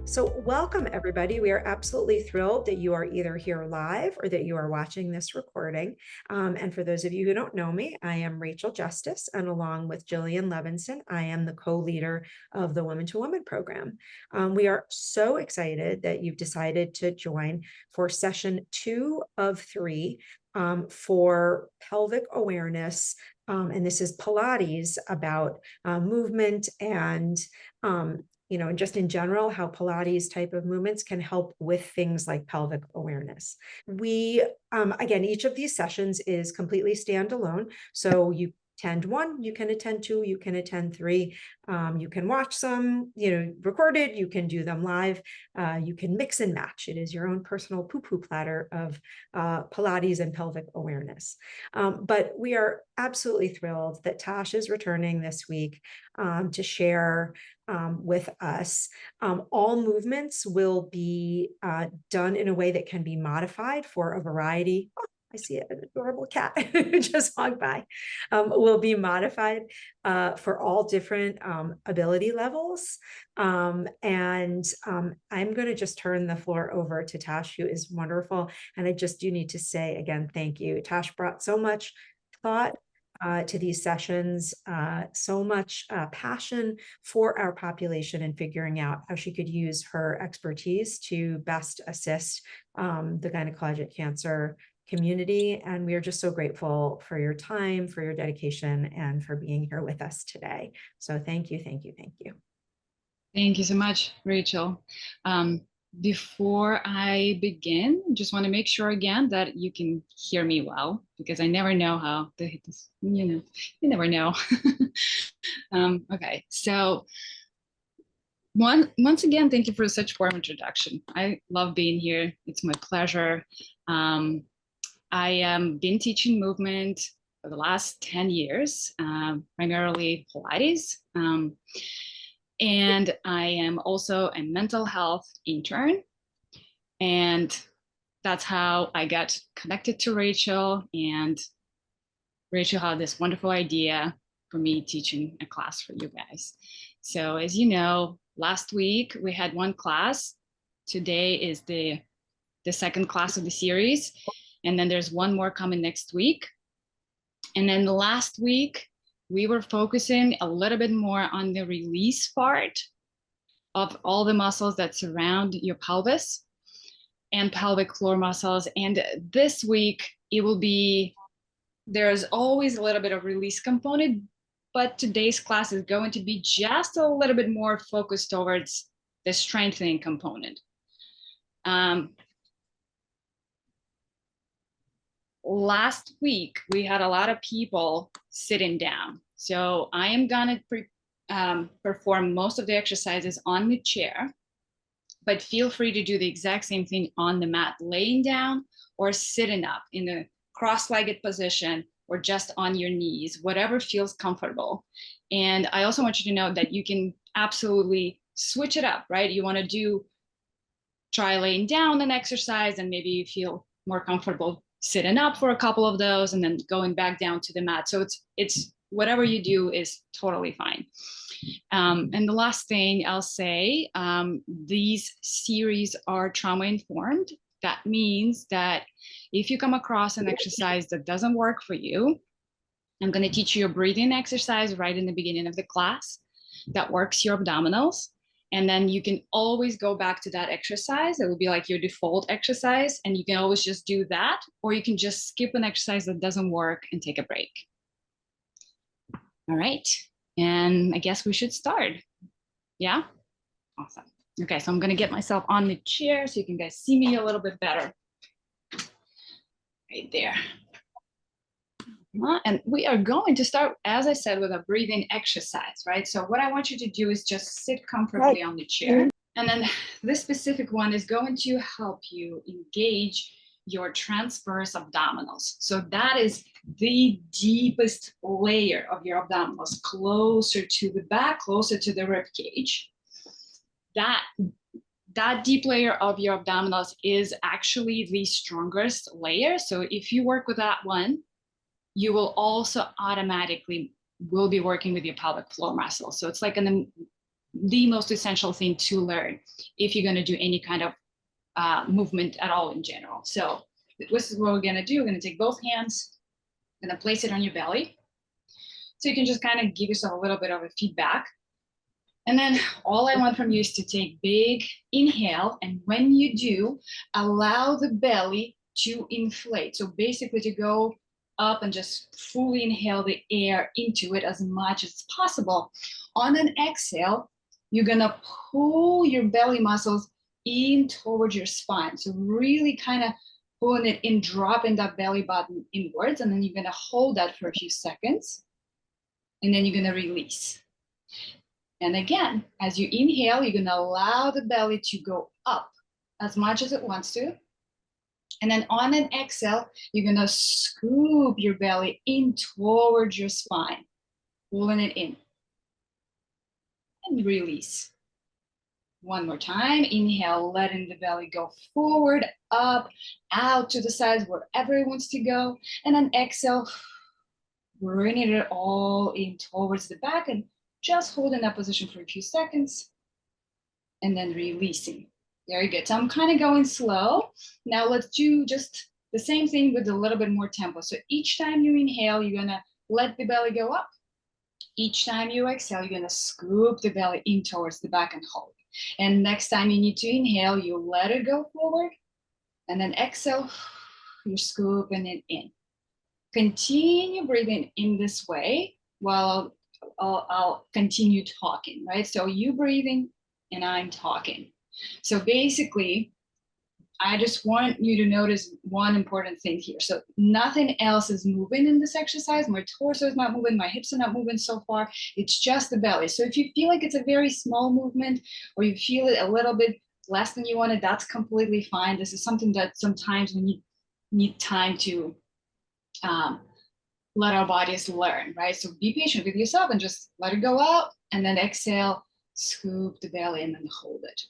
So welcome everybody. We are absolutely thrilled that you are either here live or that you are watching this recording. And for those of you who don't know me, I am Rachel Justice, and along with Jillian Levinson, I am the co-leader of the Woman to Woman program. We are so excited that you've decided to join for session 2 of 3 for pelvic awareness. And this is Pilates about movement and and just in general, how Pilates type of movements can help with things like pelvic awareness. Again, each of these sessions is completely standalone. So you attend 1, you can attend 2, you can attend 3. You can watch some, recorded, you can do them live. You can mix and match. It is your own personal poo-poo platter of Pilates and pelvic awareness. But we are absolutely thrilled that Tash is returning this week to share with us. All movements will be done in a way that can be modified for a variety. Oh, I see an adorable cat just walked by. Will be modified for all different ability levels. I'm going to just turn the floor over to Tash, who is wonderful. And I just do need to say again, thank you. Tash brought so much thought to these sessions, so much passion for our population and figuring out how she could use her expertise to best assist the gynecologic cancer community. And we are just so grateful for your time, for your dedication, and for being here with us today. So thank you, thank you, thank you. Thank you so much, Rachel. Before I begin, just want to make sure again that you can hear me well, because I never know how to hit this, you never know. Okay, so once again, thank you for such warm introduction. I love being here. It's my pleasure. I have been teaching movement for the last 10 years, primarily Pilates. And I am also a mental health intern. And that's how I got connected to Rachel. And Rachel had this wonderful idea for me teaching a class for you guys. So as you know, last week we had one class. Today is the second class of the series. And then there's one more coming next week. And then the last week, we were focusing a little bit more on the release part of all the muscles that surround your pelvis and pelvic floor muscles. And this week, there's always a little bit of release component, but today's class is going to be just a little bit more focused towards the strengthening component. Last week, we had a lot of people sitting down. So I am gonna perform most of the exercises on the chair, but feel free to do the exact same thing on the mat, laying down or sitting up in a cross-legged position or just on your knees, whatever feels comfortable. And I also want you to know that you can absolutely switch it up, right? You wanna try laying down an exercise and maybe you feel more comfortable sitting up for a couple of those and then going back down to the mat. So it's whatever you do is totally fine. And the last thing I'll say, these series are trauma informed. That means that if you come across an exercise that doesn't work for you, I'm going to teach you a breathing exercise right in the beginning of the class that works your abdominals. And then you can always go back to that exercise. It will be like your default exercise. And you can always just do that, or you can just skip an exercise that doesn't work and take a break. All right. And I guess we should start. Yeah? Awesome. Okay, so I'm going to get myself on the chair so you can guys see me a little bit better. Right there. And we are going to start, as I said, with a breathing exercise, right? So what I want you to do is just sit comfortably on the chair. And then this specific one is going to help you engage your transverse abdominals. So that is the deepest layer of your abdominals, closer to the back, closer to the rib cage. That deep layer of your abdominals is actually the strongest layer. So if you work with that one, you will also automatically will be working with your pelvic floor muscles. So it's like the most essential thing to learn if you're going to do any kind of movement at all in general. So this is what we're going to do. We're going to take both hands and then place it on your belly. So you can just kind of give yourself a little bit of a feedback. And then all I want from you is to take big inhale. And when you do, allow the belly to inflate. So basically to go up and just fully inhale the air into it as much as possible. On an exhale, you're gonna pull your belly muscles in towards your spine. So really kind of pulling it in, dropping that belly button inwards. And then you're gonna hold that for a few seconds. And then you're gonna release. And again, as you inhale, you're gonna allow the belly to go up as much as it wants to. And then on an exhale, you're gonna scoop your belly in towards your spine, pulling it in. And release. One more time, inhale, letting the belly go forward, up, out to the sides, wherever it wants to go. And then exhale, bringing it all in towards the back and just hold in that position for a few seconds and then releasing. Very good. So I'm kind of going slow. Now let's do just the same thing with a little bit more tempo. So each time you inhale, you're gonna let the belly go up. Each time you exhale, you're gonna scoop the belly in towards the back and hold. And next time you need to inhale, you let it go forward. And then exhale, you're scooping it in. Continue breathing in this way while I'll continue talking, right? So you breathing and I'm talking. So basically, I just want you to notice one important thing here. So nothing else is moving in this exercise. My torso is not moving, my hips are not moving so far. It's just the belly. So if you feel like it's a very small movement or you feel it a little bit less than you wanted, that's completely fine. This is something that sometimes we need time to let our bodies learn, right? So be patient with yourself and just let it go out and then exhale, scoop the belly and then hold it.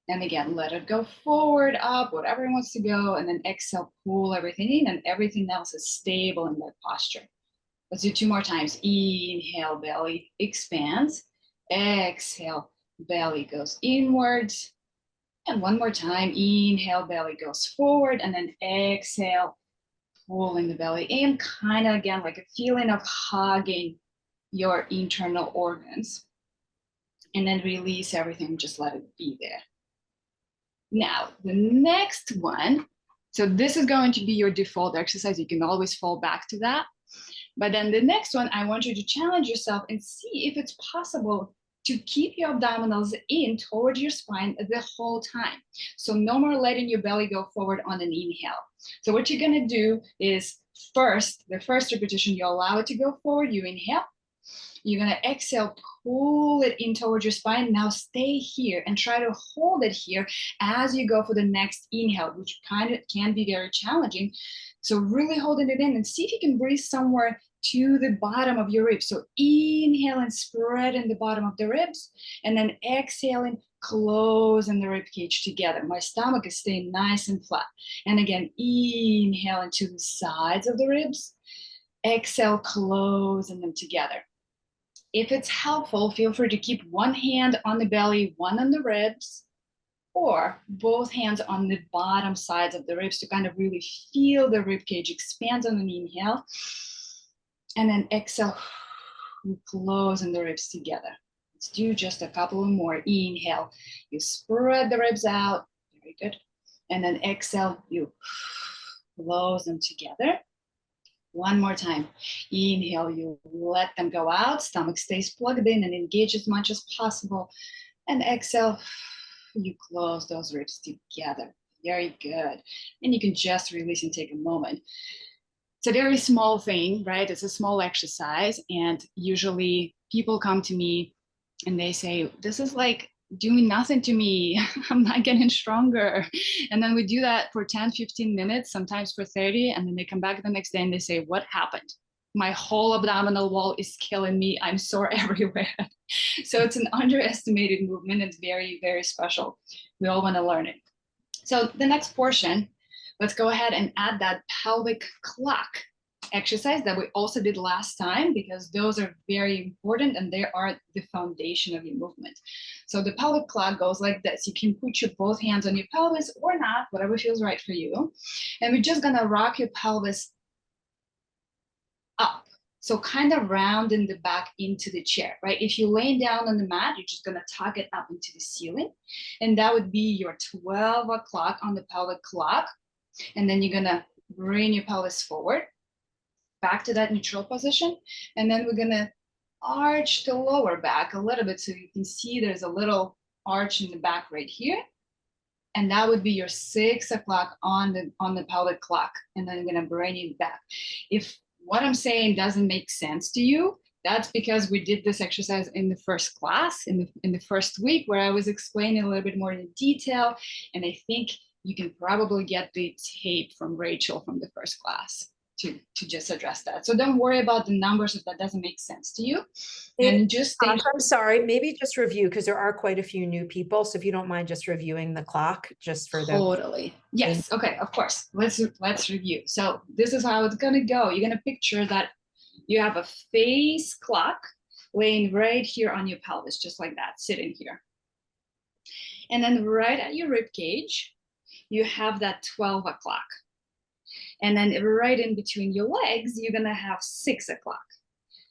And again, let it go forward, up, whatever it wants to go, and then exhale, pull everything in and everything else is stable in that posture. Let's do 2 more times. Inhale, belly expands. Exhale, belly goes inwards. And one more time, inhale, belly goes forward, and then exhale, pulling the belly in, kind of again like a feeling of hugging your internal organs. And then release everything, just let it be there. Now, the next one, so this is going to be your default exercise. You can always fall back to that. But then the next one, I want you to challenge yourself and see if it's possible to keep your abdominals in towards your spine the whole time. So no more letting your belly go forward on an inhale. So what you're gonna do is the first repetition, you allow it to go forward, you inhale. You're gonna exhale, pull it in towards your spine. Now stay here and try to hold it here as you go for the next inhale, which kind of can be very challenging. So really holding it in and see if you can breathe somewhere to the bottom of your ribs. So inhale and spread in the bottom of the ribs, and then exhaling, closing the rib cage together. My stomach is staying nice and flat. And again, inhale into the sides of the ribs, exhale, closing them together. If it's helpful, feel free to keep one hand on the belly, one on the ribs, or both hands on the bottom sides of the ribs to kind of really feel the rib cage expand on an inhale. And then exhale, closing the ribs together. Let's do just a couple more. Inhale, you spread the ribs out. Very good. And then exhale, you close them together. One more time. Inhale, you let them go out. Stomach stays plugged in and engaged as much as possible. And exhale, you close those ribs together. Very good. And you can just release and take a moment. It's a very small thing, right? It's a small exercise. And usually people come to me and they say, this is like doing nothing to me. I'm not getting stronger. And then we do that for 10, 15 minutes, sometimes for 30. And then they come back the next day and they say, what happened? My whole abdominal wall is killing me. I'm sore everywhere. So it's an underestimated movement. It's very, very special. We all want to learn it. So the next portion, let's go ahead and add that pelvic clock. exercise that we also did last time, because those are very important and they are the foundation of your movement. So the pelvic clock goes like this. You can put your both hands on your pelvis or not, whatever feels right for you. And we're just gonna rock your pelvis up. So kind of round in the back into the chair, right? If you're laying down on the mat, you're just gonna tuck it up into the ceiling. And that would be your 12 o'clock on the pelvic clock. And then you're gonna bring your pelvis forward, back to that neutral position. And then we're gonna arch the lower back a little bit so you can see there's a little arch in the back right here. And that would be your 6 o'clock on the pelvic clock. And then I'm gonna bring it back. If what I'm saying doesn't make sense to you, that's because we did this exercise in the first class, in the first week, where I was explaining a little bit more in detail. And I think you can probably get the tape from Rachel from the first class to just address that. So don't worry about the numbers if that doesn't make sense to you. And just think. I'm sorry, maybe just review, because there are quite a few new people. So if you don't mind just reviewing the clock just for the. Totally. Yes. Okay. Of course. Let's review. So this is how it's gonna go. You're gonna picture that you have a face clock laying right here on your pelvis, just like that, sitting here. And then right at your rib cage, you have that 12 o'clock. And then right in between your legs, you're gonna have 6 o'clock.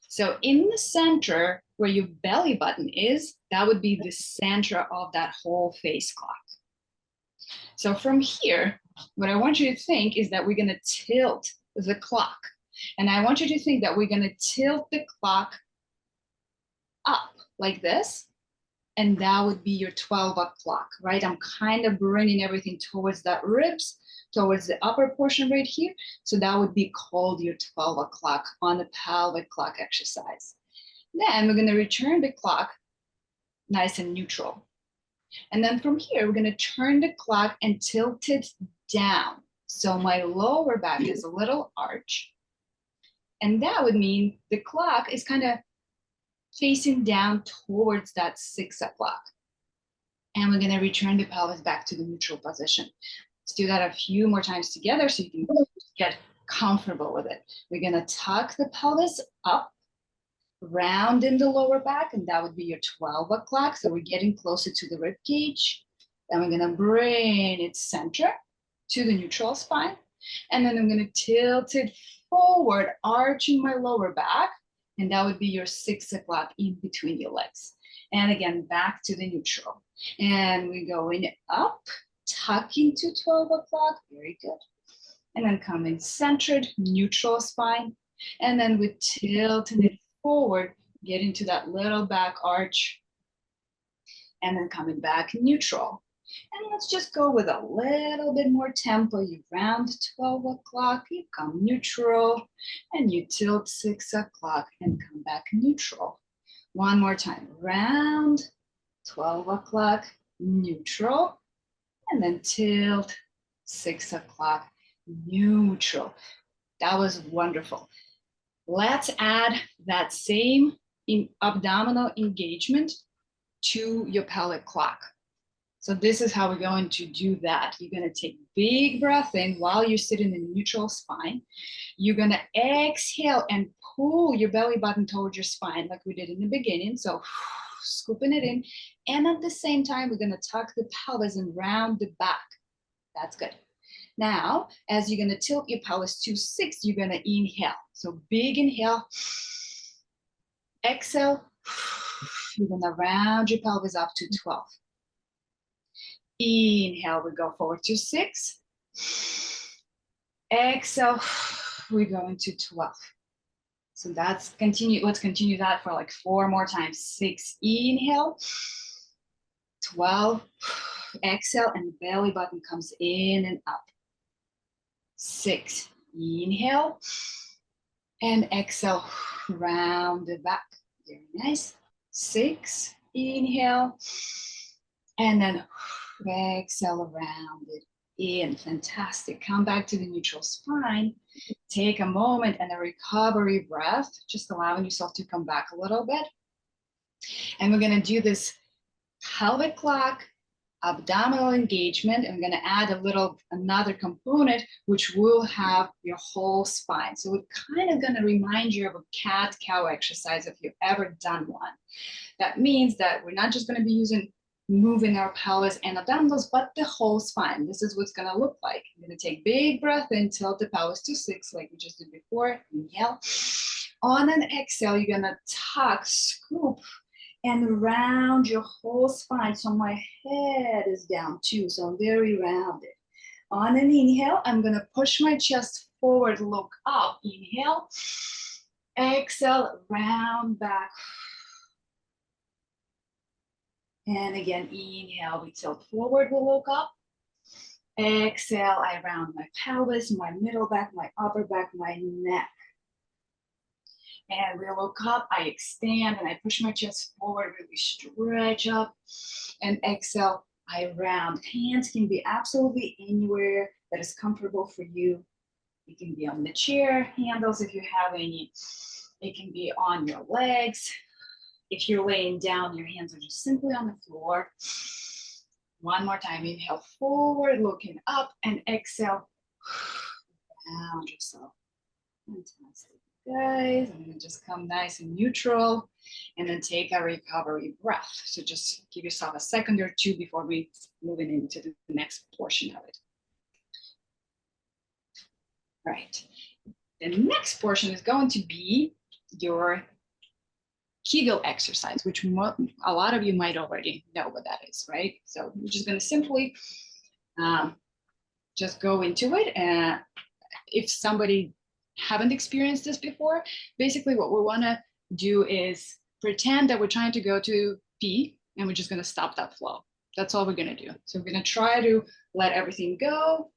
So in the center where your belly button is, that would be the center of that whole face clock. So from here, what I want you to think is that we're gonna tilt the clock. And I want you to think that we're gonna tilt the clock up like this. And that would be your 12 o'clock, right? I'm kind of bringing everything towards that ribs, towards the upper portion right here. So that would be called your 12 o'clock on the pelvic clock exercise. Then we're gonna return the clock nice and neutral. And then from here, we're gonna turn the clock and tilt it down. So my lower back is a little arch. And that would mean the clock is kind of facing down towards that 6 o'clock. And we're gonna return the pelvis back to the neutral position. Let's do that a few more times together so you can get comfortable with it. We're gonna tuck the pelvis up, round in the lower back, and that would be your 12 o'clock. So we're getting closer to the rib cage. Then we're gonna bring it center to the neutral spine. And then I'm gonna tilt it forward, arching my lower back. And that would be your 6 o'clock in between your legs. And again, back to the neutral. And we're going up, tucking to 12 o'clock, very good. And then coming centered, neutral spine. And then we're tilting it forward, getting to that little back arch. And then coming back neutral. And let's just go with a little bit more tempo. You round 12 o'clock, you come neutral, and you tilt 6 o'clock and come back neutral. One more time, round 12 o'clock, neutral, and then tilt 6 o'clock, neutral. That was wonderful. Let's add that same abdominal engagement to your pelvic clock. So this is how we're going to do that. You're gonna take big breath in while you're sitting in neutral spine. You're gonna exhale and pull your belly button towards your spine like we did in the beginning. So scooping it in. And at the same time, we're gonna tuck the pelvis and round the back. That's good. Now, as you're gonna tilt your pelvis to 6, you're gonna inhale. So big inhale, exhale, you're gonna round your pelvis up to 12. Inhale, we go forward to 6. Exhale, we go into 12. So let's continue that for like 4 more times. 6, inhale, 12, exhale, and the belly button comes in and up. 6, inhale, and exhale, round the back. Very nice. 6, inhale, and then exhale around it in. Fantastic. Come back to the neutral spine. Take a moment and a recovery breath, just allowing yourself to come back a little bit. And we're going to do this pelvic clock, abdominal engagement. I'm going to add another component, which will have your whole spine. So it's kind of going to remind you of a cat-cow exercise if you've ever done one. That means that we're not just going to be moving our pelvis and abdominals, but the whole spine. This is what's going to look like. I'm going to take big breath in, tilt the pelvis to 6 like we just did before. Inhale. On an exhale, you're going to tuck, scoop, and round your whole spine. So my head is down too, so I'm very rounded. On an inhale, I'm going to push my chest forward, look up. Inhale. Exhale, round back. And again, inhale, we tilt forward, we look up. Exhale, I round my pelvis, my middle back, my upper back, my neck. And we look up, I extend and I push my chest forward, really stretch up. And exhale, I round. Hands can be absolutely anywhere that is comfortable for you. It can be on the chair handles if you have any. It can be on your legs. If you're laying down, your hands are just simply on the floor. One more time, inhale forward, looking up, and exhale, round yourself. Fantastic, guys. I'm gonna just come nice and neutral, and then take a recovery breath. So just give yourself a second or two before we moving into the next portion of it. Right. The next portion is going to be your Kegel exercise, which a lot of you might already know what that is, right? So we're just going to simply just go into it. And if somebody haven't experienced this before, basically what we want to do is pretend that we're trying to go to pee, and we're just going to stop that flow. That's all we're going to do. So we're going to try to let everything go,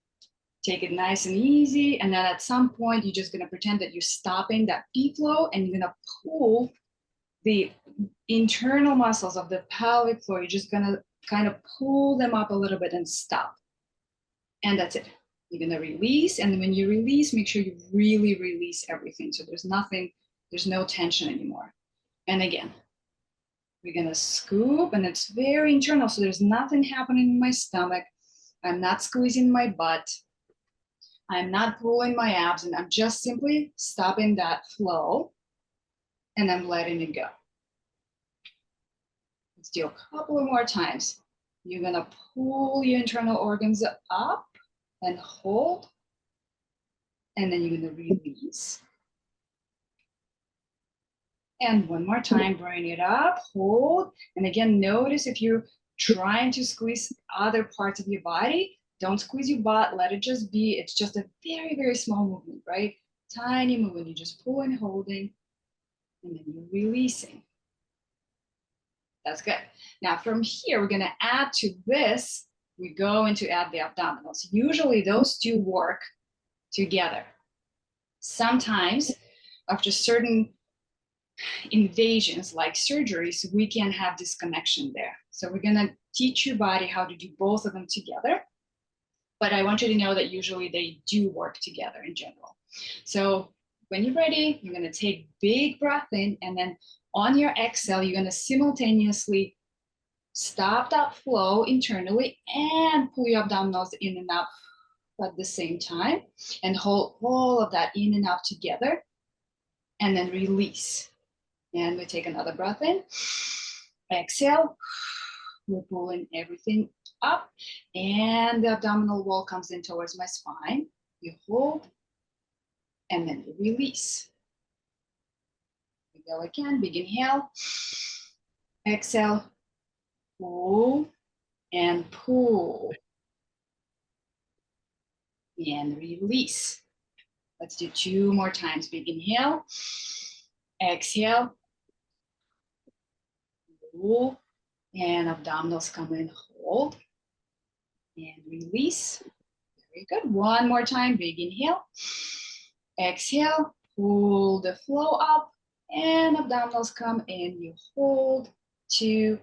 take it nice and easy, and then at some point you're just going to pretend that you're stopping that pee flow, and you're going to pull the internal muscles of the pelvic floor. You're just gonna kind of pull them up a little bit and stop. And that's it. You're gonna release, and when you release, make sure you really release everything. So there's no tension anymore. And again, we're gonna scoop, and it's very internal. So there's nothing happening in my stomach. I'm not squeezing my butt. I'm not pulling my abs, and I'm just simply stopping that flow, and I'm letting it go. Let's do a couple of more times. You're gonna pull your internal organs up and hold, and then you're gonna release. And one more time, bring it up, hold, and again, notice if you're trying to squeeze other parts of your body, don't squeeze your butt, let it just be. It's just a very, very small movement, right? Tiny movement, you're just pulling, holding, and then you're releasing. That's good. Now from here, we're gonna add to this, we're going to add the abdominals. Usually those two work together. Sometimes after certain invasions like surgeries, we can have disconnection there. So we're gonna teach your body how to do both of them together. But I want you to know that usually they do work together in general. So when you're ready, you're gonna take big breath in, and then on your exhale, you're gonna simultaneously stop that flow internally and pull your abdominals in and up at the same time, and hold all of that in and out together, and then release. And we take another breath in, exhale, we're pulling everything up, and the abdominal wall comes in towards my spine. You hold, and then you release. We go again, big inhale, exhale, pull, and pull, and release. Let's do 2 more times. Big inhale, exhale, pull, and abdominals come in, hold, and release. Very good. One more time. Big inhale, exhale, pull the flow up, and abdominals come in. You hold, 2,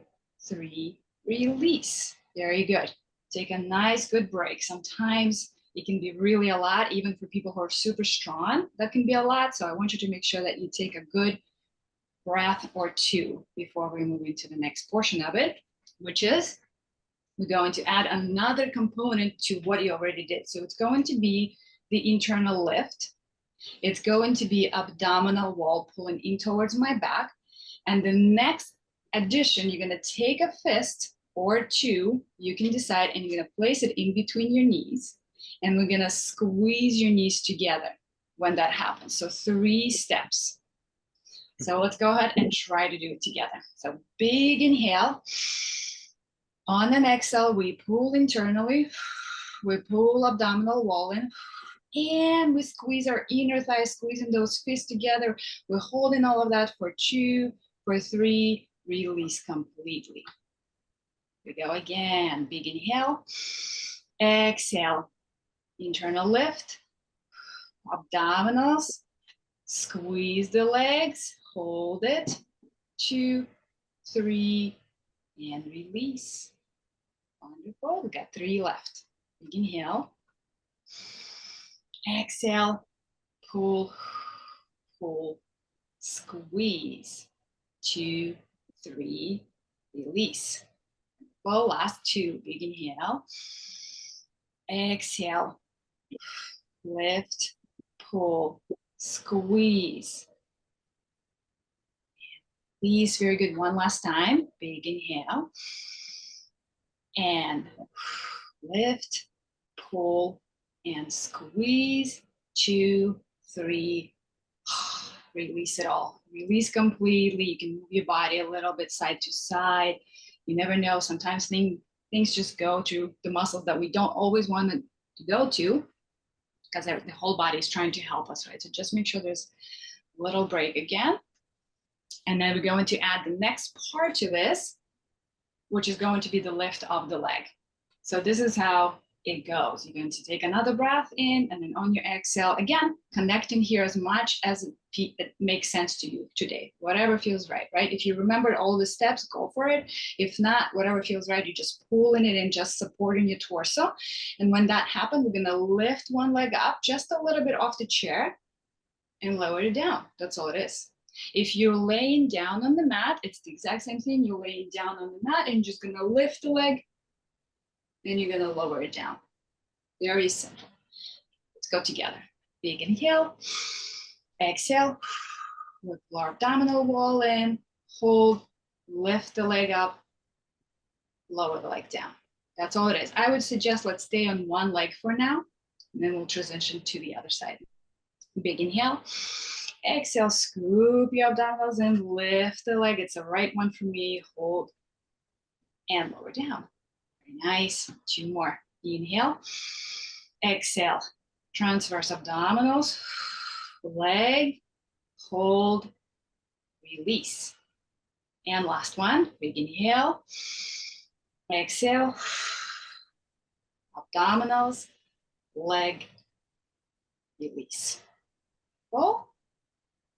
3, release. Very good. Take a nice, good break. Sometimes it can be really a lot, even for people who are super strong. That can be a lot. So I want you to make sure that you take a good breath or 2 before we move into the next portion of it, which is we're going to add another component to what you already did. So it's going to be the internal lift. It's going to be abdominal wall pulling in towards my back. And the next addition, you're going to take a fist or two, you can decide, and you're going to place it in between your knees. And we're going to squeeze your knees together when that happens. So 3 steps. So let's go ahead and try to do it together. So big inhale. On an exhale, we pull internally. We pull abdominal wall in. And we squeeze our inner thighs, squeezing those fists together. We're holding all of that for 2, for 3, release completely. We go again. Big inhale. Exhale. Internal lift. Abdominals. Squeeze the legs. Hold it. 2, 3, and release. Wonderful. We got 3 left. Big inhale. Exhale. Pull, pull, squeeze. 2, 3, release. Well, last 2. Big inhale. Exhale. Lift, pull, squeeze. Release. Very good. One last time. Big inhale. And lift, pull, and squeeze. 2, 3. Release it all. Release completely. You can move your body a little bit side to side. You never know. Sometimes things just go to the muscles that we don't always want to go to, because the whole body is trying to help us, right? So just make sure there's a little break again. And then we're going to add the next part to this, which is going to be the lift of the leg. So this is how it goes. You're going to take another breath in, and then on your exhale, again, connecting here as much as it makes sense to you today, whatever feels right, right? If you remembered all the steps, go for it. If not, whatever feels right, you're just pulling it in, just supporting your torso. And when that happens, we're gonna lift one leg up just a little bit off the chair and lower it down. That's all it is. If you're laying down on the mat, it's the exact same thing. You're laying down on the mat and you're just gonna lift the leg, then you're gonna lower it down. Very simple. Let's go together. Big inhale, exhale, with our abdominal wall in, hold, lift the leg up, lower the leg down. That's all it is. I would suggest let's stay on one leg for now, and then we'll transition to the other side. Big inhale, exhale, scoop your abdominals in, lift the leg. It's the right one for me. Hold and lower down. Very nice. 2 more. Inhale, exhale, transverse abdominals, leg, hold, release. And last one. Big inhale, exhale, abdominals, leg, release. Well,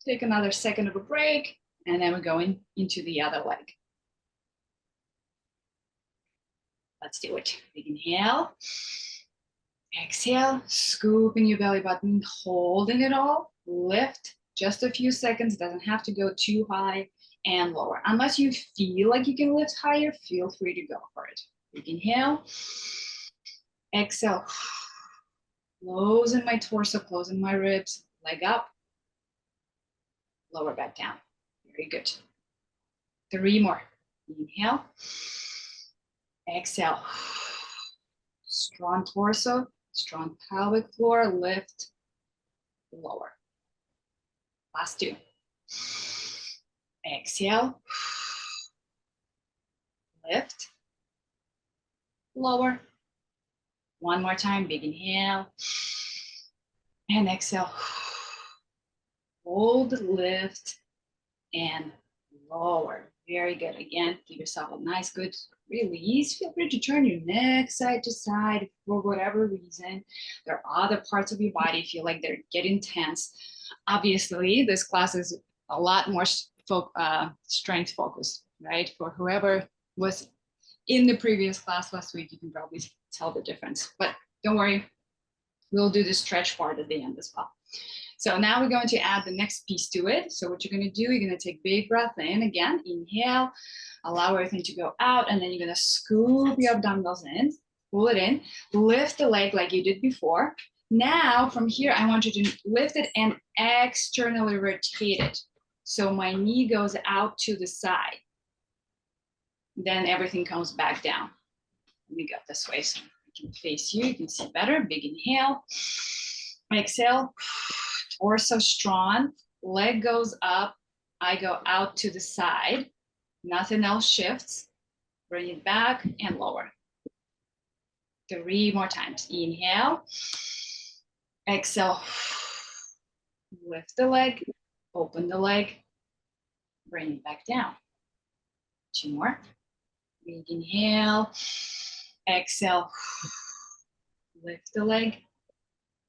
take another second of a break, and then we're going into the other leg. Let's do it. Big inhale, exhale, scooping your belly button, holding it all, lift, just a few seconds, doesn't have to go too high, and lower. Unless you feel like you can lift higher, feel free to go for it. Big inhale, exhale, closing my torso, closing my ribs, leg up, lower back down. Very good. 3 more. Inhale, exhale, strong torso, strong pelvic floor, lift, lower. Last 2. Exhale, lift, lower. One more time, big inhale, and exhale. Hold, lift, and lower. Very good. Again, give yourself a nice, good release. Feel free to turn your neck side to side for whatever reason. There are other parts of your body feel like they're getting tense. Obviously, this class is a lot more strength focused, right? For whoever was in the previous class last week, you can probably tell the difference. But don't worry, we'll do the stretch part at the end as well. So now we're going to add the next piece to it. So what you're going to do, you're going to take big breath in again, inhale, allow everything to go out, and then you're going to scoop your abdominals in, pull it in, lift the leg like you did before. Now from here, I want you to lift it and externally rotate it. So my knee goes out to the side. Then everything comes back down. Let me go this way so I can face you. You can see better. Big inhale. Exhale. Torso strong. Leg goes up. I go out to the side. Nothing else shifts. Bring it back and lower. 3 more times. Inhale. Exhale. Lift the leg. Open the leg. Bring it back down. 2 more. Big inhale. Exhale. Lift the leg.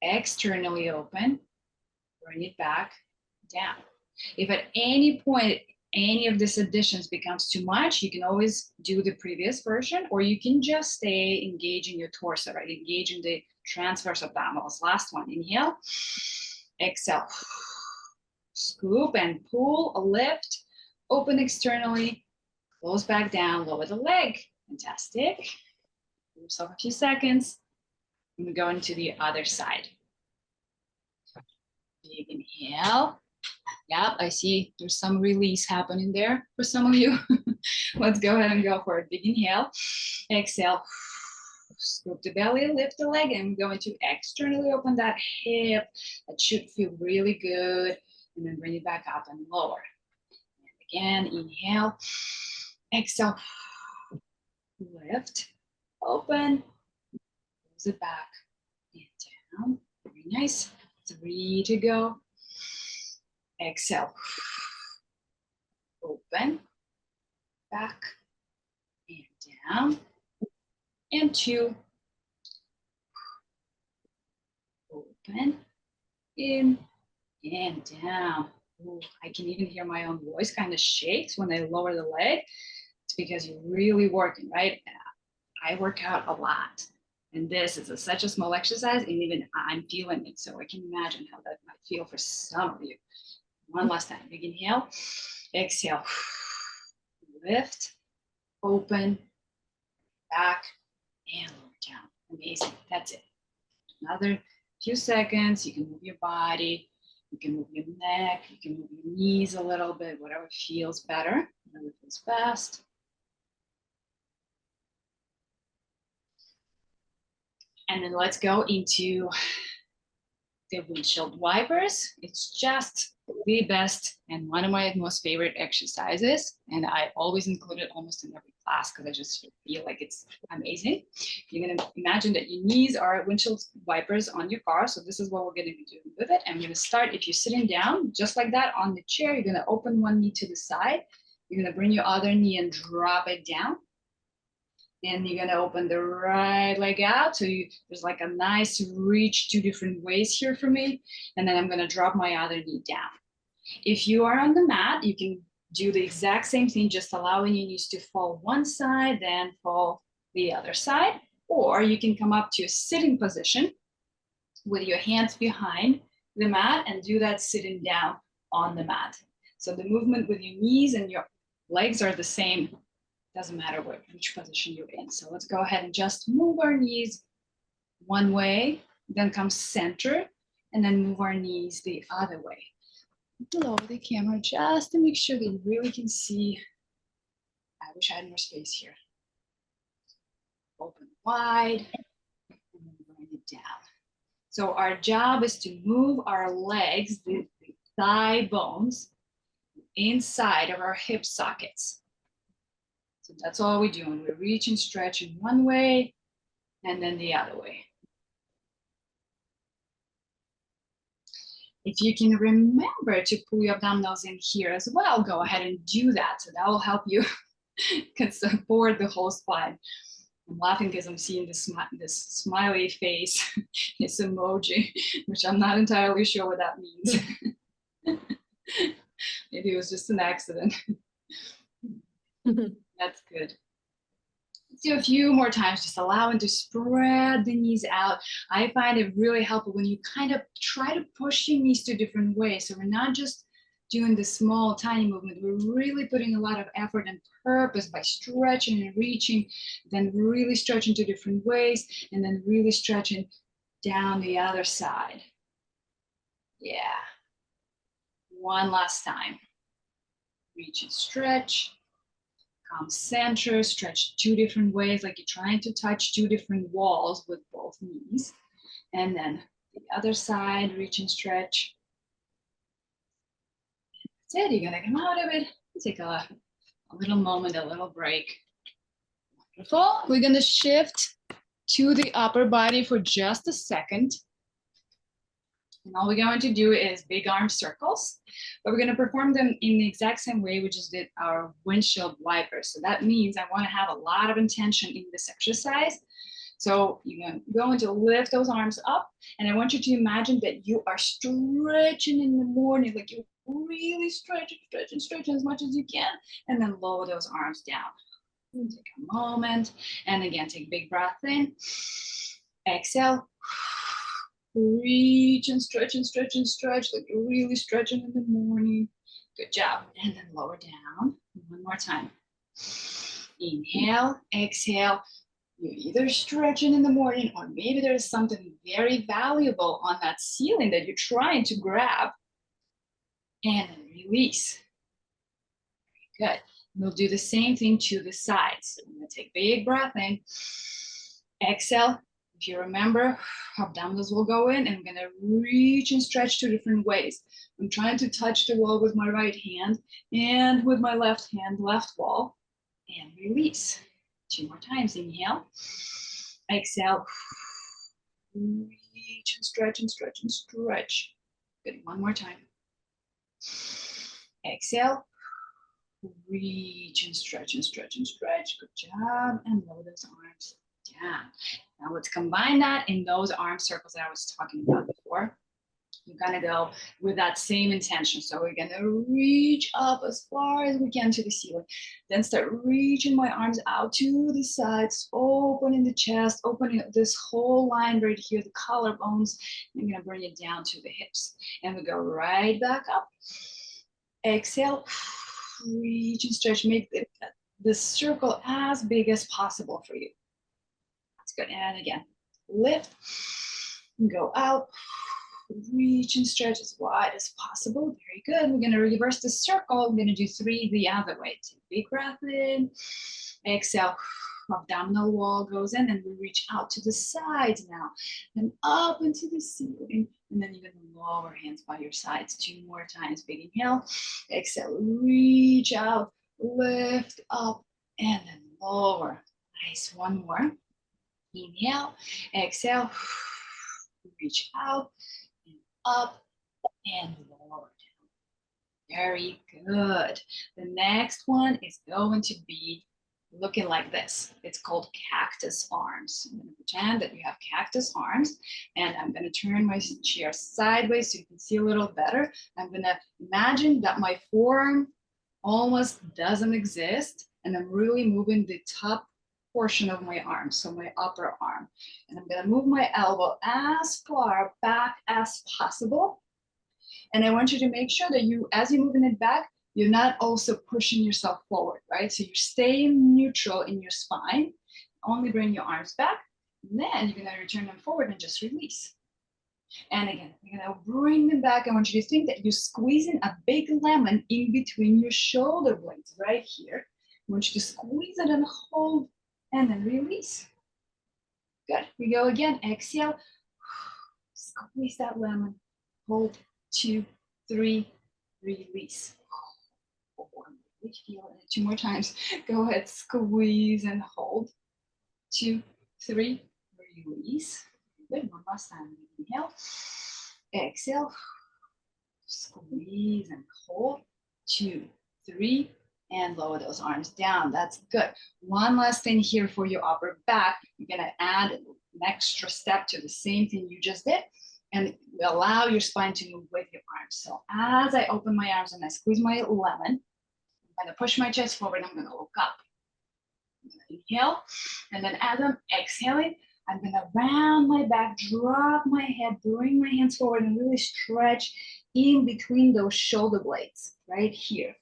Externally open. Bring it back down. If at any point any of these additions becomes too much, you can always do the previous version, or you can just stay engaging your torso, right? Engaging the transverse abdominals. Last one. Inhale. Exhale. Scoop and pull, lift, open externally, close back down, lower the leg. Fantastic. Give yourself a few seconds. And we go into the other side. Big inhale. Yep, I see there's some release happening there for some of you. Let's go ahead and go for it. Big inhale. Exhale. Scoop the belly, lift the leg, and we're going to externally open that hip. That should feel really good. And then bring it back up and lower. And again, inhale. Exhale. Lift. Open. Close it back and down. Very nice. 3 to go. Exhale. Open. Back and down. And 2. Open. In and down. Ooh, I can even hear my own voice kind of shakes when I lower the leg. It's because you're really working, right? I work out a lot. And this is such a small exercise, and even I'm feeling it. So I can imagine how that might feel for some of you. One last time. Big inhale. Exhale. Lift. Open. Back. And lower down. Amazing. That's it. Another few seconds. You can move your body. You can move your neck. You can move your knees a little bit. Whatever feels better. Whatever feels best. And then let's go into the windshield wipers. It's just the best and one of my most favorite exercises. And I always include it almost in every class because I just feel like it's amazing. You're gonna imagine that your knees are windshield wipers on your car. So this is what we're gonna be doing with it. I'm gonna start, if you're sitting down, just like that on the chair, you're gonna open one knee to the side. You're gonna bring your other knee and drop it down. And you're gonna open the right leg out. So there's like a nice reach 2 different ways here for me. And then I'm gonna drop my other knee down. If you are on the mat, you can do the exact same thing, just allowing your knees to fall one side, then fall the other side. Or you can come up to a sitting position with your hands behind the mat and do that sitting down on the mat. So the movement with your knees and your legs are the same. Doesn't matter which position you're in. So let's go ahead and just move our knees one way, then come center, and then move our knees the other way. Lower the camera just to make sure that you really can see. I wish I had more space here. Open wide, and then bring it down. So our job is to move our legs, the thigh bones, inside of our hip sockets. So that's all we're doing. We're reaching, stretching one way, and then the other way. If you can remember to pull your abdominals in here as well, go ahead and do that. So that will help you support the whole spine. I'm laughing because I'm seeing this smiley face, this emoji, which I'm not entirely sure what that means. Maybe it was just an accident. That's good. Let's do a few more times, just allowing to spread the knees out. I find it really helpful when you kind of try to push your knees to different ways. So we're not just doing the small, tiny movement. We're really putting a lot of effort and purpose by stretching and reaching, then really stretching to different ways, and then really stretching down the other side. Yeah. One last time. Reach and stretch. Come center, stretch two different ways, like you're trying to touch two different walls with both knees. And then the other side, reach and stretch. That's it, you're gonna come out of it. Take a little moment, a little break. Wonderful. We're gonna shift to the upper body for just a second. And all we're going to do is big arm circles, but we're going to perform them in the exact same way we just did our windshield wipers. So that means I want to have a lot of intention in this exercise. So you're going to lift those arms up, and I want you to imagine that you are stretching in the morning, like you really stretch as much as you can, and then lower those arms down. Take a moment, and again, take a big breath in. Exhale. Reach and stretch like you're really stretching in the morning. Good job. And then lower down. One more time. Inhale, exhale. You're either stretching in the morning, or maybe there's something very valuable on that ceiling that you're trying to grab. And then release. Very good. We'll do the same thing to the sides. I'm going to take a big breath in. Exhale. If you remember, abdominals will go in, and I'm gonna reach and stretch two different ways. I'm trying to touch the wall with my right hand and with my left hand, left wall, and release. Two more times, inhale, exhale, reach and stretch and stretch and stretch. Good, one more time. Exhale, reach and stretch and stretch and stretch. Good job, and lower those arms down. Now let's combine that in those arm circles that I was talking about before. You're gonna go with that same intention. So we're gonna reach up as far as we can to the ceiling. Then start reaching my arms out to the sides, opening the chest, opening this whole line right here, the collarbones. I'm gonna bring it down to the hips. And we go right back up. Exhale, reach and stretch. Make the circle as big as possible for you. Good. And again, lift and go out, reach and stretch as wide as possible. Very good. We're going to reverse the circle. We're going to do three the other way. Take a big breath in, exhale, abdominal wall goes in, and we reach out to the sides now, and up into the ceiling, and then you're going to lower hands by your sides. Two more times. Big inhale, exhale, reach out, lift up, and then lower. Nice. One more. Inhale, exhale, reach out and up and lower down. Very good. The next one is going to be looking like this. It's called cactus arms. I'm going to pretend that you have cactus arms, and I'm going to turn my chair sideways so you can see a little better. I'm going to imagine that my forearm almost doesn't exist, and I'm really moving the top portion of my arm, so my upper arm. And I'm gonna move my elbow as far back as possible. And I want you to make sure that as you're moving it back, you're not also pushing yourself forward, right? So you're staying neutral in your spine. Only bring your arms back. And then you're gonna return them forward and just release. And again, you're gonna bring them back. I want you to think that you're squeezing a big lemon in between your shoulder blades right here. I want you to squeeze it and hold, and then release. Good. We go again. Exhale. Squeeze that lemon. Hold. 2, 3. Release. 4. Feel it. 2 more times. Go ahead. Squeeze and hold. 2, 3. Release. Good. One last time. Inhale. Exhale. Squeeze and hold. 2, 3. And lower those arms down. That's good. One last thing here for your upper back. You're gonna add an extra step to the same thing you just did, and allow your spine to move with your arms. So as I open my arms and I squeeze my lemon, I'm gonna push my chest forward. I'm gonna look up. Inhale, and then as I'm exhaling, I'm gonna round my back, drop my head, bring my hands forward, and really stretch in between those shoulder blades, right here.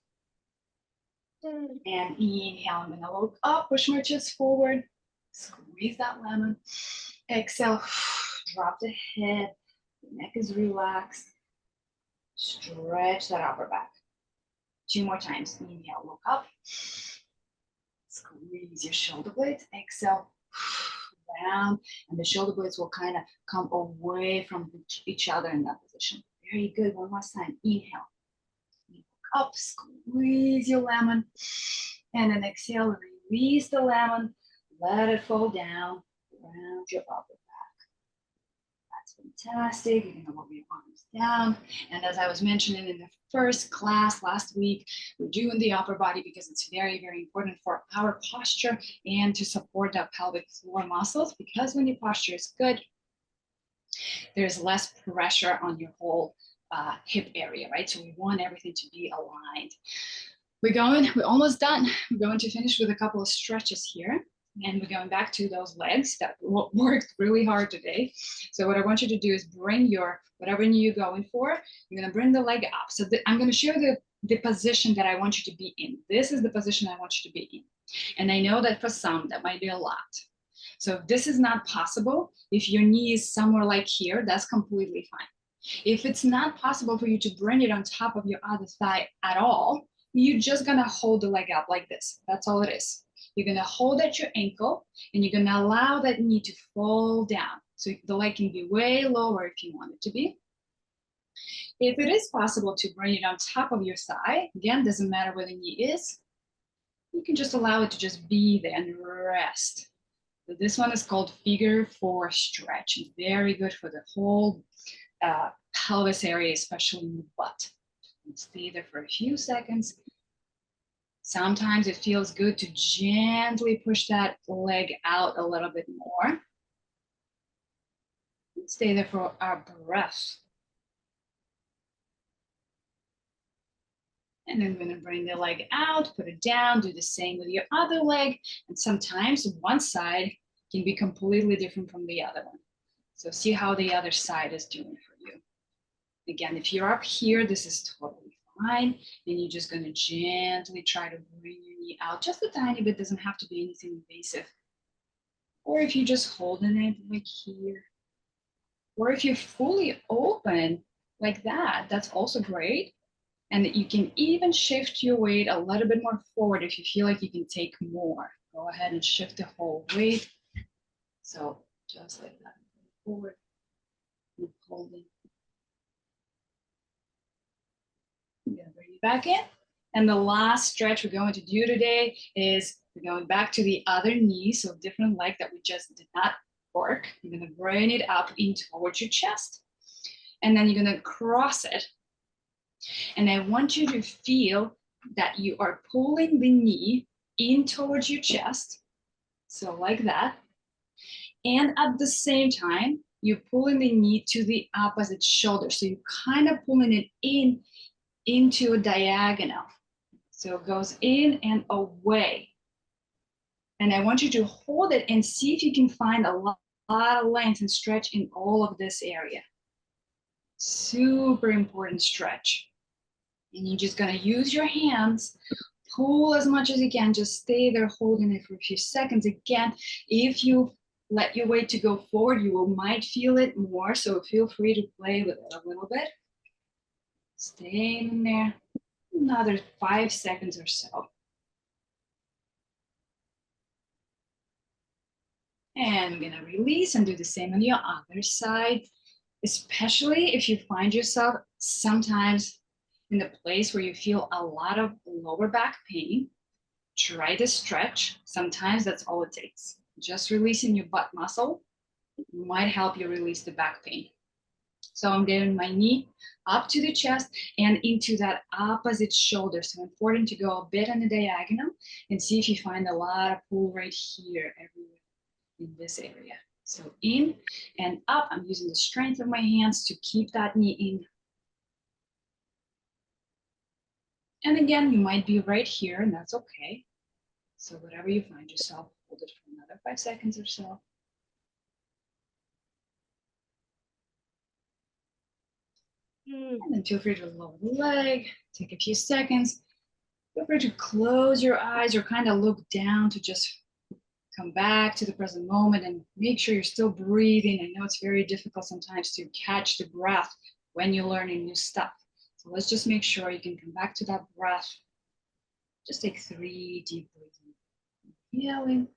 And inhale, I'm gonna look up, push my chest forward, squeeze that lemon. Exhale, drop the head, the neck is relaxed. Stretch that upper back. 2 more times. Inhale, look up. Squeeze your shoulder blades. Exhale, round, and the shoulder blades will kind of come away from each other in that position. Very good. One last time. Inhale. Look up, squeeze your lemon, and then exhale, release the lemon, let it fall down, round your upper back. That's fantastic. You're gonna lower your arms down. And as I was mentioning in the first class last week, we're doing the upper body because it's very, very important for our posture and to support that pelvic floor muscles, because when your posture is good, there's less pressure on your whole hip area, right? So we want everything to be aligned. We're almost done. We're going to finish with a couple of stretches here. And we're going back to those legs that worked really hard today. So what I want you to do is bring your, whatever knee you're going for, you're gonna bring the leg up. So I'm gonna show the position that I want you to be in. This is the position I want you to be in. And I know that for some, that might be a lot. So if this is not possible, if your knee is somewhere like here, that's completely fine. If it's not possible for you to bring it on top of your other thigh at all, you're just gonna hold the leg up like this. That's all it is. You're gonna hold at your ankle and you're gonna allow that knee to fall down. So the leg can be way lower if you want it to be. If it is possible to bring it on top of your thigh, again, doesn't matter where the knee is, you can just allow it to just be there and rest. So this one is called figure 4 stretch. It's very good for the whole pelvis area, especially in the butt. And stay there for a few seconds. Sometimes it feels good to gently push that leg out a little bit more. Stay there for our breath. And then we're gonna bring the leg out, put it down, do the same with your other leg. And sometimes one side can be completely different from the other one. So see how the other side is doing for you. Again, if you're up here, this is totally fine. And you're just gonna gently try to bring your knee out just a tiny bit, doesn't have to be anything invasive. Or if you're just holding it like here. Or if you're fully open like that, that's also great. And you can even shift your weight a little bit more forward if you feel like you can take more. Go ahead and shift the whole weight. So just like that, forward and holding. I'm gonna bring you back in. And the last stretch we're going to do today is we're going back to the other knee, so different leg that we just did not work. You're gonna bring it up in towards your chest. And then you're gonna cross it. And I want you to feel that you are pulling the knee in towards your chest. So like that. And at the same time, you're pulling the knee to the opposite shoulder. So you're kind of pulling it in into a diagonal. So it goes in and away. And I want you to hold it and see if you can find a lot of length and stretch in all of this area. Super important stretch. And you're just gonna use your hands, pull as much as you can, just stay there holding it for a few seconds. Again, if you let your weight to go forward, you might feel it more, so feel free to play with it a little bit. Stay in there, another 5 seconds or so. And I'm gonna release and do the same on your other side, especially if you find yourself sometimes in the place where you feel a lot of lower back pain. Try to stretch. Sometimes that's all it takes. Just releasing your butt muscle might help you release the back pain. So I'm getting my knee up to the chest and into that opposite shoulder. So important to go a bit on the diagonal and see if you find a lot of pull right here, everywhere in this area. So in and up, I'm using the strength of my hands to keep that knee in. And again, you might be right here and that's okay. So whatever you find yourself, hold it for another 5 seconds or so. And then feel free to lower the leg, take a few seconds. Feel free to close your eyes or kind of look down to just come back to the present moment and make sure you're still breathing. I know it's very difficult sometimes to catch the breath when you're learning new stuff. So let's just make sure you can come back to that breath. Just take 3 deep breaths. Inhaling.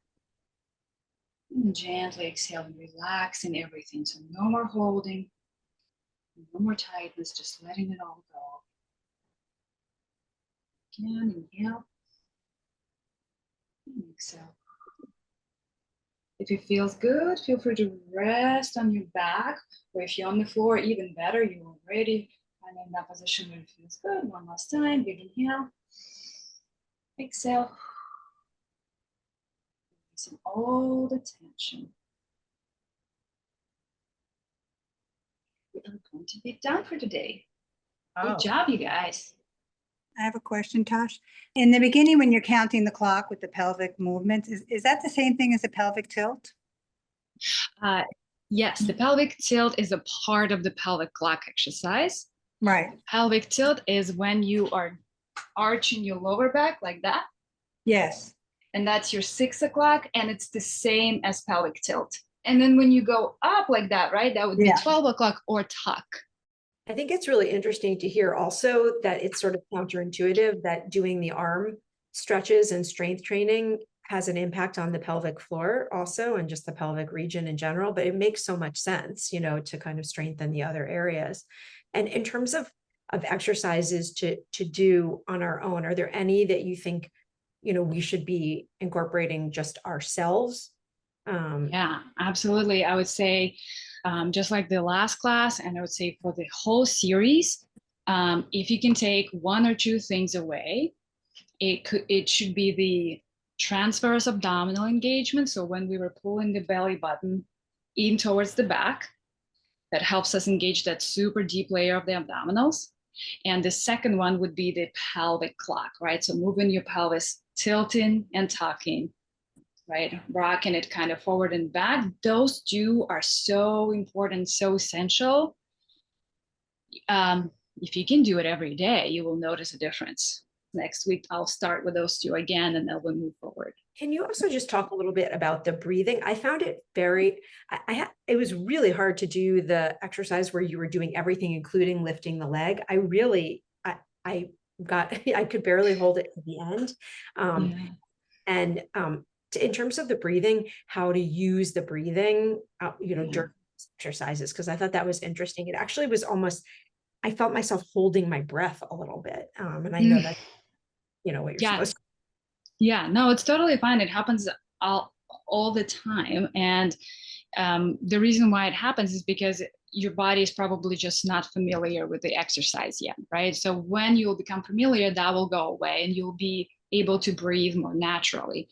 And gently exhaling, relaxing everything. So no more holding, no more tightness, just letting it all go. Again, inhale. And exhale. If it feels good, feel free to rest on your back, or if you're on the floor, even better, you're already kind of in that position where it feels good. One last time, big inhale. Exhale. Releasing all the tension. We are going to be done for today. Good job, you guys. I have a question, Tash. In the beginning, when you're counting the clock with the pelvic movements, is that the same thing as a pelvic tilt? Yes, the pelvic tilt is a part of the pelvic clock exercise. Right. Pelvic tilt is when you are arching your lower back like that. Yes. And that's your 6 o'clock, and it's the same as pelvic tilt. And then when you go up like that, right, that would be 12 o'clock or tuck. I think it's really interesting to hear also that it's sort of counterintuitive that doing the arm stretches and strength training has an impact on the pelvic floor also, and just the pelvic region in general, but it makes so much sense, you know, to kind of strengthen the other areas. And in terms of exercises to do on our own, are there any that you think, you know, we should be incorporating just ourselves? Yeah, absolutely. I would say just like the last class, and I would say for the whole series, if you can take 1 or 2 things away, it should be the transverse abdominal engagement. So when we were pulling the belly button in towards the back, that helps us engage that super deep layer of the abdominals. And the second one would be the pelvic clock, right? So moving your pelvis, tilting and tucking, right? Rocking it kind of forward and back. Those 2 are so important, so essential. If you can do it every day, you will notice a difference. Next week, I'll start with those 2 again, and then we'll move forward. Can you also just talk a little bit about the breathing? I found it very, it was really hard to do the exercise where you were doing everything, including lifting the leg. I could barely hold it to the end. And in terms of the breathing, how to use the breathing, you know, during exercises, because I thought that was interesting. It actually was almost, I felt myself holding my breath a little bit. And I know that, you know, what you're supposed to. Yeah, no, it's totally fine. It happens all the time. And the reason why it happens is because your body is probably just not familiar with the exercise yet, right? So when you'll become familiar, that will go away and you'll be able to breathe more naturally.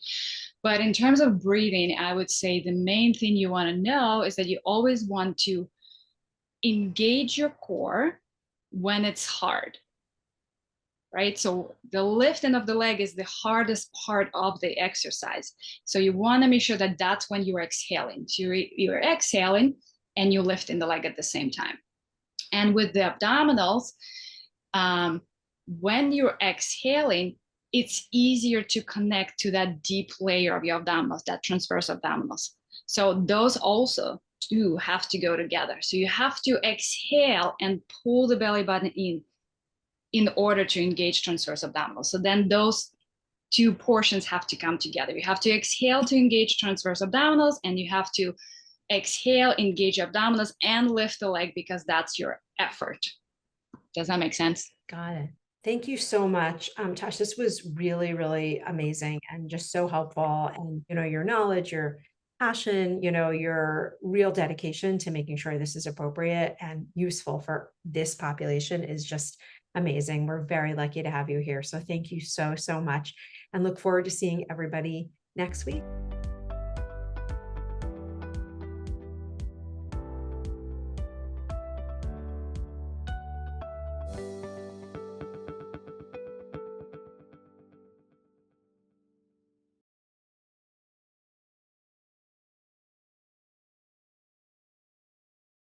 But in terms of breathing, I would say the main thing you want to know is that you always want to engage your core when it's hard, right? So the lifting of the leg is the hardest part of the exercise. So you want to make sure that that's when you're exhaling. So you're exhaling and you're lifting the leg at the same time. And with the abdominals, when you're exhaling, it's easier to connect to that deep layer of your abdominals, that transverse abdominals. So those also do have to go together. So you have to exhale and pull the belly button in order to engage transverse abdominals. So then those 2 portions have to come together. You have to exhale to engage transverse abdominals, and you have to exhale, engage abdominals, and lift the leg, because that's your effort. Does that make sense? Got it. Thank you so much, Tash. This was really, really amazing and just so helpful. And, you know, your knowledge, your passion, you know, your real dedication to making sure this is appropriate and useful for this population is just amazing. We're very lucky to have you here. So thank you so, so much, and look forward to seeing everybody next week.